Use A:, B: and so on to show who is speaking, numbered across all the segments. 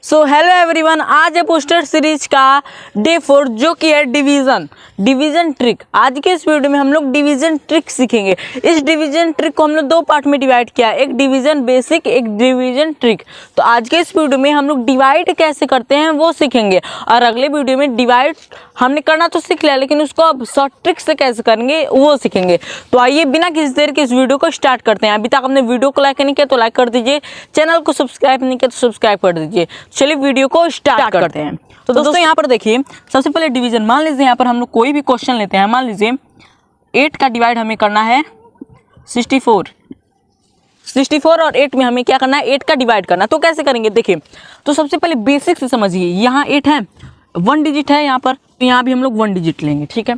A: So hello everyone, आज है poster series का डे 4 जो कि है डिवीजन ट्रिक। आज के इस वीडियो में हम लोग डिवीजन ट्रिक सीखेंगे। इस डिवीजन ट्रिक को हम लोग दो पार्ट में डिवाइड किया है, एक डिवीजन बेसिक, एक डिवीजन ट्रिक। तो आज के इस वीडियो में हम लोग डिवाइड कैसे करते हैं वो सीखेंगे, और अगले वीडियो में डिवाइड हमने करना तो सीख लिया, लेकिन उसको अब शॉर्ट ट्रिक से कैसे करेंगे वो सीखेंगे। तो आइए बिना किसी देर के इस वीडियो को स्टार्ट करते हैं। अभी तक आपने वीडियो को लाइक नहीं किया तो लाइक कर दीजिए, चैनल को सब्सक्राइब नहीं किया तो सब्सक्राइब कर दीजिए। चलिए वीडियो को स्टार्ट करते हैं। तो दोस्तों यहाँ पर देखिए, सबसे पहले डिवीजन मान लीजिए, यहाँ पर हम लोग कोई भी क्वेश्चन लेते हैं। मान लीजिए 8 का डिवाइड हमें करना है 64 और 8 में हमें क्या करना है, 8 का डिवाइड करना। तो कैसे करेंगे देखिए, तो सबसे पहले बेसिक से समझिए। यहाँ 8 है, 1 डिजिट है यहाँ पर, तो यहाँ भी हम लोग 1 डिजिट लेंगे, ठीक है।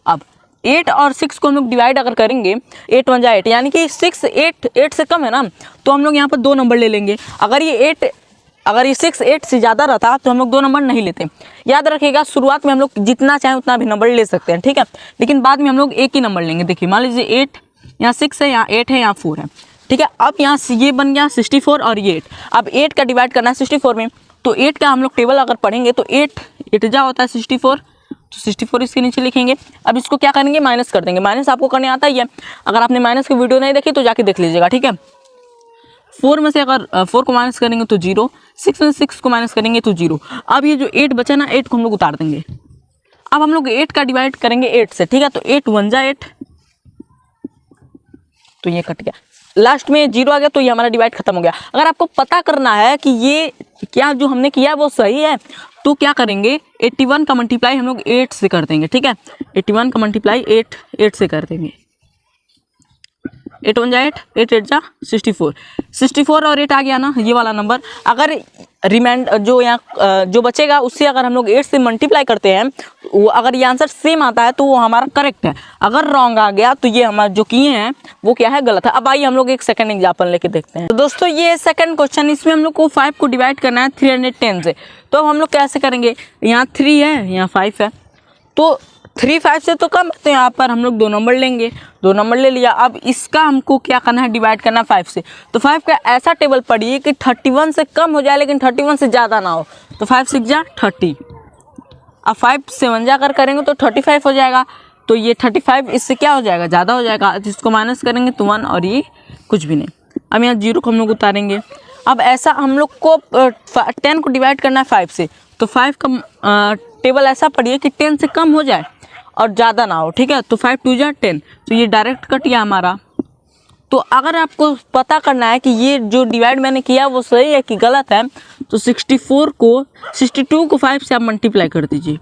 A: अब 8 और 6 को हम लोग डिवाइड अगर करेंगे, 8 1 जा 8, यानी कि 6 8 से कम है ना, तो हम लोग यहाँ पर 2 नंबर ले लेंगे। अगर ये 6 8 से ज़्यादा रहता तो हम लोग 2 नंबर नहीं लेते। याद रखिएगा, शुरुआत में हम लोग जितना चाहें उतना भी नंबर ले सकते हैं, ठीक है, लेकिन बाद में हम लोग एक ही नंबर लेंगे। देखिए मान लीजिए 8 यहाँ 6 है, यहाँ 8 है, यहाँ 4 है, ठीक है। अब यहाँ से ये बन गया 64 और ये 8। अब 8 का डिवाइड करना है 64 में, तो 8 का हम लोग टेबल अगर पढ़ेंगे तो 8 जा होता है 64, तो 64 इसके नीचे लिखेंगे। अब इसको क्या करेंगे, माइनस कर देंगे। माइनस आपको करने आता ही है, अगर आपने माइनस की वीडियो नहीं देखी तो जाके देख लीजिएगा, ठीक है। 4 में से अगर 4 को माइनस करेंगे तो 0, 6 में से 6 को माइनस करेंगे तो 0। अब ये जो 8 बचा ना, 8 को हम लोग उतार देंगे। अब हम लोग 8 का डिवाइड करेंगे 8 से, ठीक है, तो 8 1 जा 8, तो ये कट गया, लास्ट में 0 आ गया, तो ये हमारा डिवाइड खत्म हो गया। अगर आपको पता करना है कि ये क्या जो हमने किया वो सही है, तो क्या करेंगे, 81 का मल्टीप्लाई हम लोग 8 से कर देंगे, ठीक है। 81 का मल्टीप्लाई 8 से कर देंगे। 8 1 जा 8, 8 8 जा 64 और 8 आ गया ना, ये वाला नंबर। अगर रिमाइंडर जो यहाँ जो बचेगा उससे अगर हम लोग 8 से मल्टीप्लाई करते हैं, वो अगर ये आंसर सेम आता है तो वो हमारा करेक्ट है। अगर रॉन्ग आ गया तो ये हमारा जो किए हैं वो क्या है, गलत है। अब आइए हम लोग एक सेकंड एग्जाम्पल लेके देखते हैं। तो दोस्तों ये सेकंड क्वेश्चन, इसमें हम लोग को 5 को डिवाइड करना है 310 से। तो अब हम लोग कैसे करेंगे, यहाँ 3 है, यहाँ 5 है, तो 3 5 से तो कम, तो यहाँ पर हम लोग 2 नंबर लेंगे, 2 नंबर ले लिया। अब इसका हमको क्या करना है, डिवाइड करना है 5 से। तो 5 का ऐसा टेबल पढ़िए कि 31 से कम हो जाए लेकिन 31 से ज़्यादा ना हो। तो 5 6 जा 30, अब 5 7 जाकर करेंगे तो 35 हो जाएगा। तो ये 35 इससे क्या हो जाएगा, ज़्यादा हो जाएगा, जिसको माइनस करेंगे तो 1, और ये कुछ भी नहीं। अब यहाँ 0 को हम लोग उतारेंगे। अब ऐसा हम लोग को 10 को डिवाइड करना है 5 से, तो 5 का टेबल ऐसा पढ़िए कि 10 से कम हो जाए और ज़्यादा ना हो, ठीक है। तो 5 2 जा 10, तो ये डायरेक्ट कट गया हमारा। तो अगर आपको पता करना है कि ये जो डिवाइड मैंने किया वो सही है कि गलत है, तो 62 को 5 से आप मल्टीप्लाई कर दीजिए।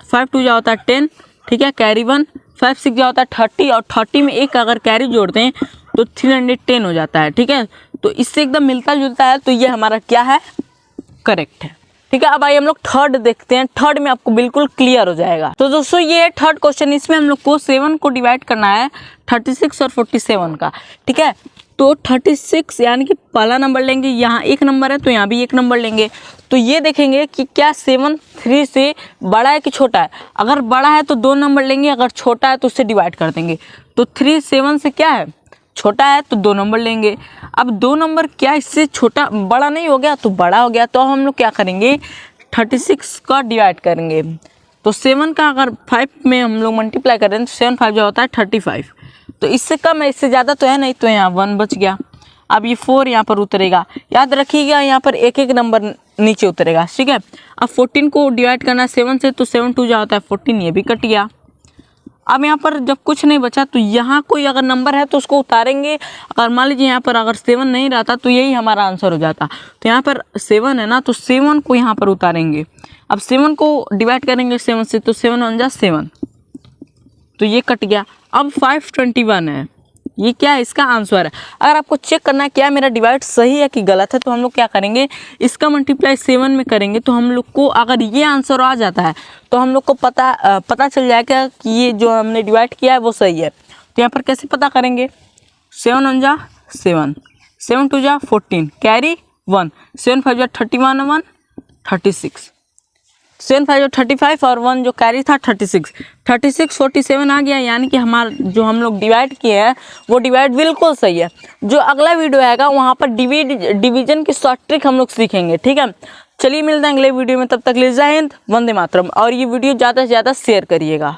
A: 5 2 जा होता है 10, ठीक है, कैरी 1, 5 6 जा होता है 30, और 30 में एक अगर कैरी जोड़ते हैं तो 310 हो जाता है, ठीक है। तो इससे एकदम मिलता जुलता है, तो ये हमारा क्या है, करेक्ट है, ठीक है। अब आइए हम लोग थर्ड देखते हैं। थर्ड में आपको बिल्कुल क्लियर हो जाएगा। तो दोस्तों ये थर्ड क्वेश्चन, इसमें हम लोग को 7 को डिवाइड करना है 36 और 47 का, ठीक है। तो 36 यानी कि पहला नंबर लेंगे, यहाँ 1 नंबर है तो यहाँ भी 1 नंबर लेंगे। तो ये देखेंगे कि क्या 7 3 से बड़ा है कि छोटा है। अगर बड़ा है तो 2 नंबर लेंगे, अगर छोटा है तो उससे डिवाइड कर देंगे। तो 3 7 से क्या है, छोटा है, तो 2 नंबर लेंगे। अब 2 नंबर क्या इससे छोटा बड़ा नहीं हो गया, तो बड़ा हो गया। तो हम लोग क्या करेंगे, 36 का डिवाइड करेंगे। तो 7 का अगर 5 में हम लोग मल्टीप्लाई करें तो 7 5 जो होता है 35। तो इससे कम है, इससे ज़्यादा तो है नहीं, तो यहाँ 1 बच गया। अब ये 4 यहाँ पर उतरेगा, याद रखिएगा यहाँ पर एक एक नंबर नीचे उतरेगा, ठीक है। अब 14 को डिवाइड करना है 7 से, तो 7 2 जो होता है 14, ये भी कट गया। अब यहाँ पर जब कुछ नहीं बचा तो यहाँ कोई अगर नंबर है तो उसको उतारेंगे। अगर मान लीजिए यहाँ पर अगर 7 नहीं रहता तो यही हमारा आंसर हो जाता। तो यहाँ पर 7 है ना, तो 7 को यहाँ पर उतारेंगे। अब 7 को डिवाइड करेंगे 7 से, तो 7 1 जा 7, तो ये कट गया। अब 521 है, ये क्या है, इसका आंसर है। अगर आपको चेक करना है क्या मेरा डिवाइड सही है कि गलत है, तो हम लोग क्या करेंगे, इसका मल्टीप्लाई 7 में करेंगे। तो हम लोग को अगर ये आंसर आ जाता है तो हम लोग को पता चल जाएगा कि ये जो हमने डिवाइड किया है वो सही है। तो यहाँ पर कैसे पता करेंगे, 7 1 जा 7, 7 2 जा 14, कैरी 1, 7 5 जा 31 1 36, 7 5 35 और 1 जो कैरी था 36 47 आ गया। यानी कि हमारा जो हम लोग डिवाइड किए हैं वो डिवाइड बिल्कुल सही है। जो अगला वीडियो आएगा वहाँ पर डिवीजन की शॉर्ट ट्रिक हम लोग सीखेंगे, ठीक है। चलिए मिलते हैं अगले वीडियो में, तब तक ले जय हिंद, वंदे मातरम। और ये वीडियो ज़्यादा से ज़्यादा शेयर करिएगा।